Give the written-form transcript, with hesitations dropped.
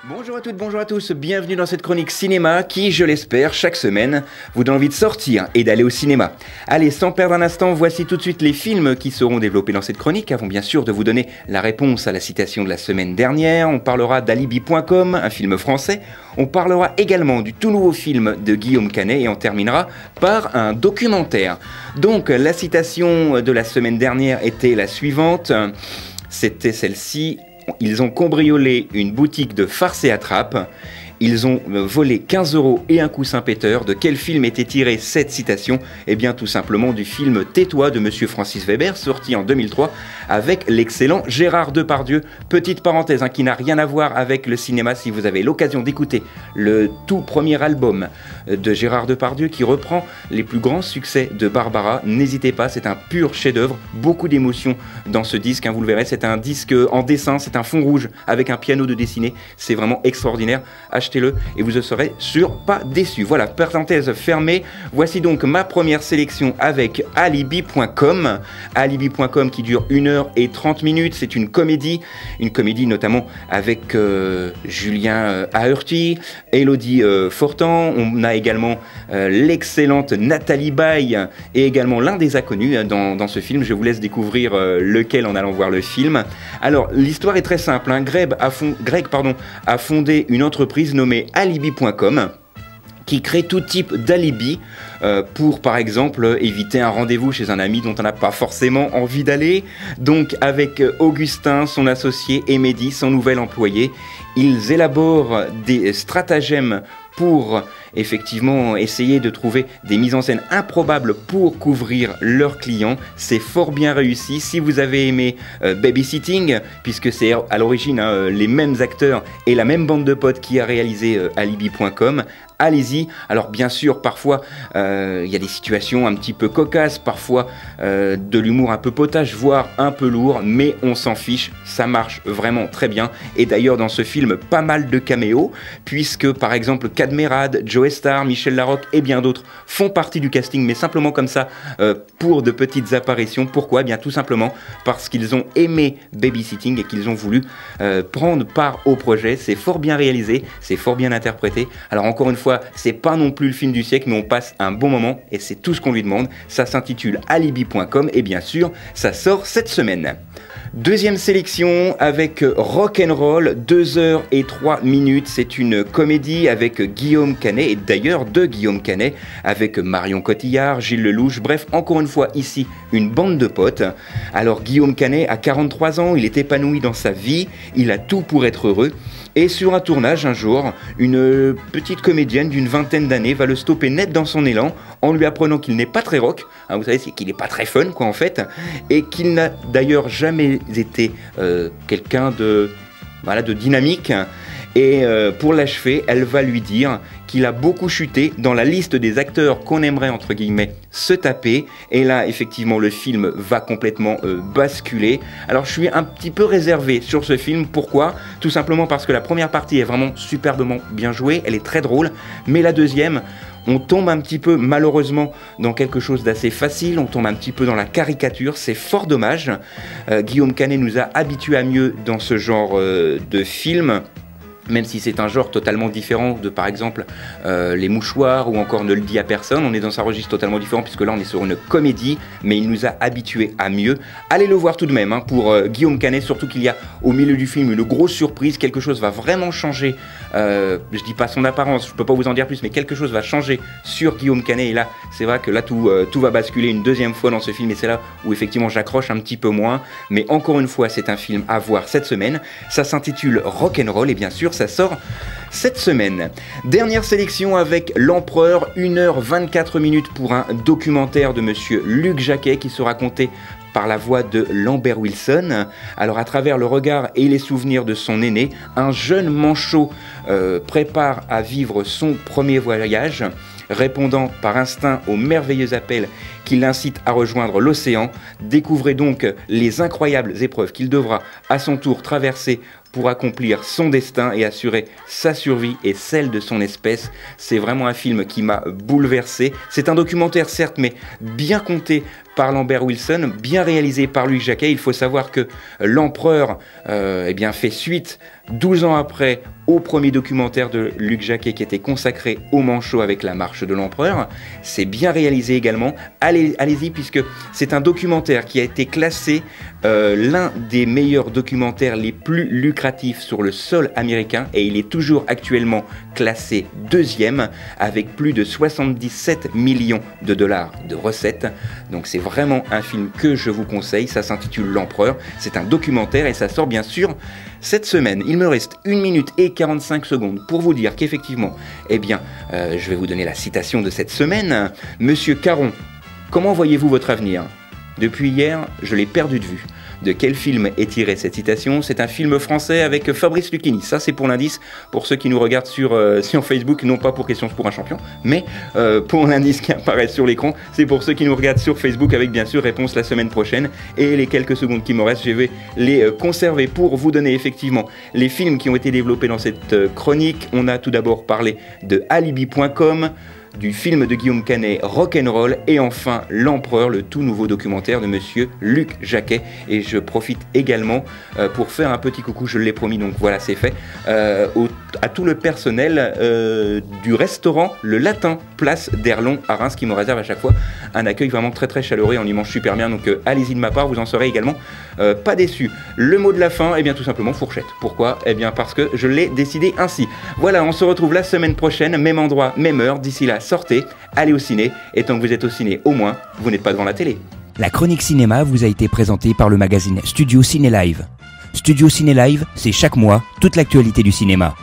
Bonjour à toutes, bonjour à tous, bienvenue dans cette chronique cinéma qui, je l'espère, chaque semaine, vous donne envie de sortir et d'aller au cinéma. Allez, sans perdre un instant, voici tout de suite les films qui seront développés dans cette chronique, avant bien sûr de vous donner la réponse à la citation de la semaine dernière. On parlera d'Alibi.com, un film français. On parlera également du tout nouveau film de Guillaume Canet et on terminera par un documentaire. Donc, la citation de la semaine dernière était la suivante, c'était celle-ci. Ils ont cambriolé une boutique de farce et attrape. Ils ont volé 15 € et un coussin péteur. De quel film était tirée cette citation? Eh bien, tout simplement du film Tais-toi de Monsieur Francis Weber, sorti en 2003 avec l'excellent Gérard Depardieu. Petite parenthèse qui n'a rien à voir avec le cinéma. Si vous avez l'occasion d'écouter le tout premier album de Gérard Depardieu qui reprend les plus grands succès de Barbara, n'hésitez pas, c'est un pur chef-d'œuvre. Beaucoup d'émotions dans ce disque, vous le verrez. C'est un disque en dessin, c'est un fond rouge avec un piano de dessiné. C'est vraiment extraordinaire. Achetez-le et vous ne serez sûr pas déçu. Voilà, parenthèse fermée. Voici donc ma première sélection avec Alibi.com. Alibi.com qui dure 1h30. C'est une comédie notamment avec Julien Aherty, Elodie Fortan. On a également l'excellente Nathalie Baye et également l'un des inconnus dans ce film. Je vous laisse découvrir lequel en allant voir le film. Alors, l'histoire est très simple. Greg a fondé une entreprise nommée Alibi.com qui crée tout type d'alibi pour, par exemple, éviter un rendez-vous chez un ami dont on n'a pas forcément envie d'aller. Donc, avec Augustin, son associé, et Mehdi, son nouvel employé, ils élaborent des stratagèmes pour effectivement essayer de trouver des mises en scène improbables pour couvrir leurs clients. C'est fort bien réussi. Si vous avez aimé Babysitting, puisque c'est à l'origine les mêmes acteurs et la même bande de potes qui a réalisé Alibi.com, allez-y. Alors bien sûr, parfois il y a des situations un petit peu cocasses, parfois de l'humour un peu potache, voire un peu lourd, mais on s'en fiche, ça marche vraiment très bien. Et d'ailleurs dans ce film, pas mal de caméos, puisque par exemple Cadmerade, Joe Star, Michel Larocque et bien d'autres font partie du casting, mais simplement comme ça, pour de petites apparitions. Pourquoi? Eh bien tout simplement parce qu'ils ont aimé Babysitting et qu'ils ont voulu prendre part au projet. C'est fort bien réalisé, c'est fort bien interprété. Alors encore une fois, c'est pas non plus le film du siècle, mais on passe un bon moment et c'est tout ce qu'on lui demande. Ça s'intitule Alibi.com et bien sûr, ça sort cette semaine. Deuxième sélection avec Rock'n'Roll, 2h03. C'est une comédie avec Guillaume Canet, et d'ailleurs de Guillaume Canet, avec Marion Cotillard, Gilles Lelouch, bref, encore une fois ici, une bande de potes. Alors Guillaume Canet a 43 ans, il est épanoui dans sa vie, il a tout pour être heureux. Et sur un tournage, un jour, une petite comédienne d'une vingtaine d'années va le stopper net dans son élan en lui apprenant qu'il n'est pas très rock, vous savez, c'est qu'il n'est pas très fun, en fait, et qu'il n'a d'ailleurs jamais été quelqu'un de dynamique. Et pour l'achever, elle va lui dire qu'il a beaucoup chuté dans la liste des acteurs qu'on aimerait, entre guillemets, se taper. Et là, effectivement, le film va complètement basculer. Alors, je suis un petit peu réservé sur ce film. Pourquoi? Tout simplement parce que la première partie est vraiment superbement bien jouée. Elle est très drôle. Mais la deuxième, on tombe un petit peu, malheureusement, dans quelque chose d'assez facile. On tombe un petit peu dans la caricature. C'est fort dommage. Guillaume Canet nous a habitués à mieux dans ce genre de film. Même si c'est un genre totalement différent de, par exemple, Les Mouchoirs ou encore Ne le dis à personne. On est dans un registre totalement différent puisque là on est sur une comédie, mais il nous a habitués à mieux. Allez le voir tout de même pour Guillaume Canet, surtout qu'il y a au milieu du film une grosse surprise. Quelque chose va vraiment changer, je dis pas son apparence, je peux pas vous en dire plus, mais quelque chose va changer sur Guillaume Canet. Et là, c'est vrai que là tout va basculer une deuxième fois dans ce film et c'est là où effectivement j'accroche un petit peu moins. Mais encore une fois, c'est un film à voir cette semaine. Ça s'intitule Rock'n'Roll et bien sûr, ça sort cette semaine. Dernière sélection avec L'Empereur, 1h24 pour un documentaire de monsieur Luc Jacquet qui sera raconté par la voix de Lambert Wilson. Alors à travers le regard et les souvenirs de son aîné, un jeune manchot prépare à vivre son premier voyage, répondant par instinct au merveilleux appel qui l'incite à rejoindre l'océan. Découvrez donc les incroyables épreuves qu'il devra à son tour traverser pour accomplir son destin et assurer sa survie et celle de son espèce. C'est vraiment un film qui m'a bouleversé. C'est un documentaire certes, mais bien conté par Lambert Wilson, bien réalisé par Luc Jacquet. Il faut savoir que L'Empereur fait suite 12 ans après au premier documentaire de Luc Jacquet qui était consacré au manchot avec la marche de l'Empereur. C'est bien réalisé également. Allez-y, puisque c'est un documentaire qui a été classé l'un des meilleurs documentaires les plus lucratifs sur le sol américain, et il est toujours actuellement classé 2e avec plus de 77 millions de dollars de recettes. Donc c'est vraiment un film que je vous conseille. Ça s'intitule L'Empereur. C'est un documentaire et ça sort bien sûr cette semaine. Il me reste 1 minute et 45 secondes pour vous dire qu'effectivement, je vais vous donner la citation de cette semaine. Monsieur Caron, comment voyez-vous votre avenir ? Depuis hier, je l'ai perdu de vue. De quel film est tirée cette citation ? C'est un film français avec Fabrice Lucchini. Ça, c'est pour l'indice, pour ceux qui nous regardent sur Facebook, non pas pour Questions pour un champion, mais pour l'indice qui apparaît sur l'écran. C'est pour ceux qui nous regardent sur Facebook avec bien sûr réponse la semaine prochaine. Et les quelques secondes qui me restent, je vais les conserver pour vous donner effectivement les films qui ont été développés dans cette chronique. On a tout d'abord parlé de Alibi.com, du film de Guillaume Canet, Rock'n'Roll, et enfin L'Empereur, le tout nouveau documentaire de monsieur Luc Jacquet. Et je profite également pour faire un petit coucou, je l'ai promis, donc voilà, c'est fait, à tout le personnel du restaurant Le Latin, place d'Erlon à Reims, qui me réserve à chaque fois un accueil vraiment très très chaleureux et on y mange super bien, donc allez-y de ma part, vous en serez également pas déçus. Le mot de la fin, tout simplement fourchette. Pourquoi ? Parce que je l'ai décidé ainsi. Voilà, on se retrouve la semaine prochaine, même endroit, même heure. D'ici là, sortez, allez au ciné, et tant que vous êtes au ciné, au moins, vous n'êtes pas devant la télé. La chronique cinéma vous a été présentée par le magazine Studio Ciné Live. Studio Ciné Live, c'est chaque mois toute l'actualité du cinéma.